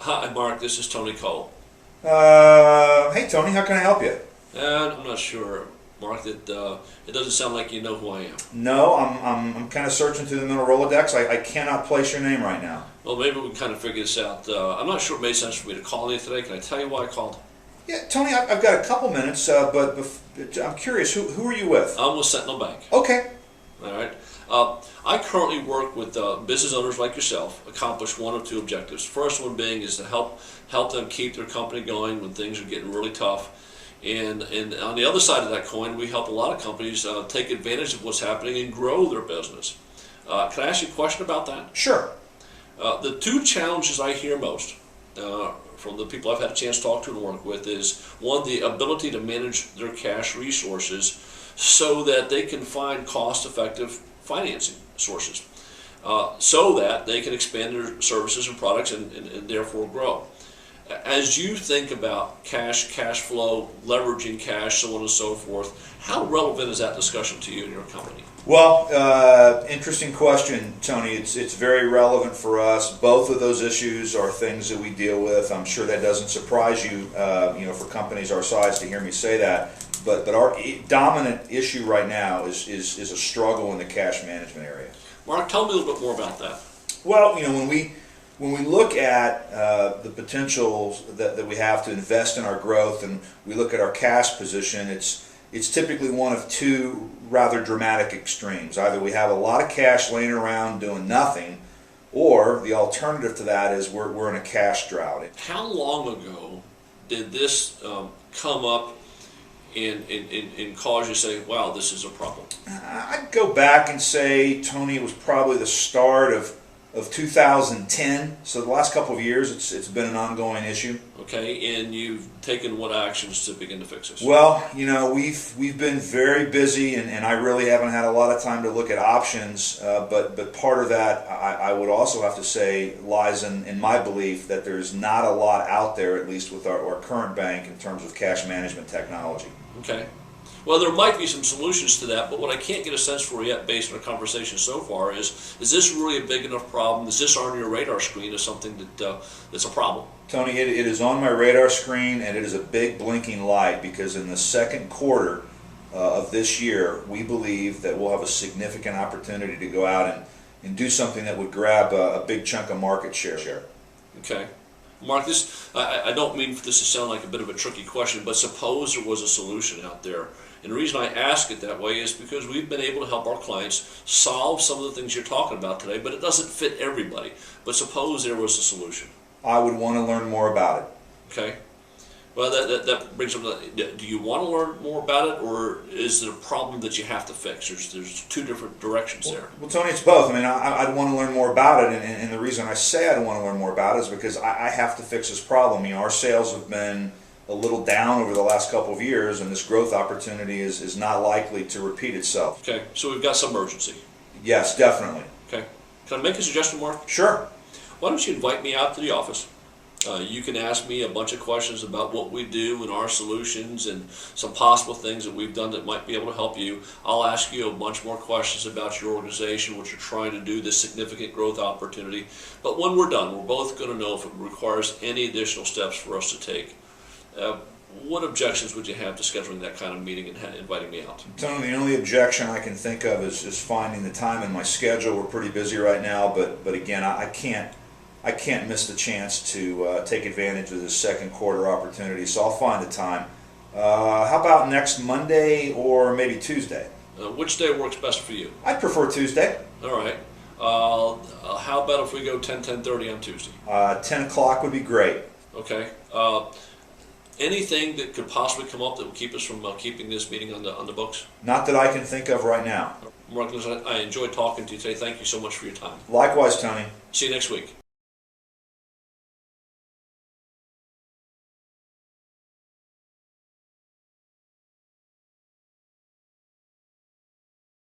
Hi, Mark. This is Tony Cole. Hey Tony, how can I help you? I'm not sure, Mark. That it doesn't sound like you know who I am. No, I'm kind of searching through the middle Rolodex. I cannot place your name right now. Well, maybe we can kind of figure this out. I'm not sure it made sense for me to call you today. Can I tell you why I called? Yeah, Tony, I've got a couple minutes, but I'm curious. Who are you with? I'm with Sentinel Bank. Okay. All right. I currently work with business owners like yourself accomplish one of two objectives. First one being is to help them keep their company going when things are getting really tough. And on the other side of that coin, we help a lot of companies take advantage of what's happening and grow their business. Can I ask you a question about that? Sure. The two challenges I hear most from the people I've had a chance to talk to and work with is, one, the ability to manage their cash resources so that they can find cost-effective financing sources, so that they can expand their services and products and therefore grow. As you think about cash flow, leveraging cash, so on and so forth, how relevant is that discussion to you and your company? Well, interesting question, Tony. It's very relevant for us. Both of those issues are things that we deal with. I'm sure that doesn't surprise you, for companies our size to hear me say that. But our dominant issue right now is a struggle in the cash management area. Mark, tell me a little bit more about that. Well, when we look at the potentials that we have to invest in our growth, and we look at our cash position, it's typically one of two rather dramatic extremes. Either we have a lot of cash laying around doing nothing, or the alternative to that is we're in a cash drought. How long ago did this come up and cause you to say, wow, this is a problem? I'd go back and say, Tony, it was probably the start of 2010. So the last couple of years, it's been an ongoing issue. Okay, and you've taken what actions to begin to fix this? Well, we've been very busy, and I really haven't had a lot of time to look at options. But part of that, I would also have to say, lies in my belief that there's not a lot out there, at least with our current bank, in terms of cash management technology. Okay. Well, there might be some solutions to that, but what I can't get a sense for yet, based on our conversation so far, is this really a big enough problem? Is this on your radar screen as something that's a problem? Tony, it is on my radar screen, and it is a big blinking light, because in the second quarter of this year, we believe that we'll have a significant opportunity to go out and do something that would grab a big chunk of market share. Okay. Mark, I don't mean for this to sound like a bit of a tricky question, but suppose there was a solution out there. And the reason I ask it that way is because we've been able to help our clients solve some of the things you're talking about today, but it doesn't fit everybody. But suppose there was a solution. I would want to learn more about it. Okay. Well, that brings up, do you want to learn more about it, or is it a problem that you have to fix? There's two different directions there. Well, Tony, it's both. I mean, I'd want to learn more about it, and the reason I say I'd want to learn more about it is because I have to fix this problem. Our sales have been a little down over the last couple of years, and this growth opportunity is not likely to repeat itself. Okay, so we've got some urgency. Yes, definitely. Okay. Can I make a suggestion, Mark? Sure. Why don't you invite me out to the office? You can ask me a bunch of questions about what we do and our solutions and some possible things that we've done that might be able to help you. I'll ask you a bunch more questions about your organization, what you're trying to do, this significant growth opportunity. But when we're done, we're both going to know if it requires any additional steps for us to take. What objections would you have to scheduling that kind of meeting and inviting me out? Tony, the only objection I can think of is finding the time in my schedule. We're pretty busy right now, but again, I can't miss the chance to take advantage of this second quarter opportunity, so I'll find the time. How about next Monday or maybe Tuesday? Which day works best for you? I'd prefer Tuesday. All right. How about if we go 10:30 on Tuesday? 10 o'clock would be great. Okay. Anything that could possibly come up that would keep us from keeping this meeting on the books? Not that I can think of right now. Mark, I enjoyed talking to you today. Thank you so much for your time. Likewise, Tony. See you next week.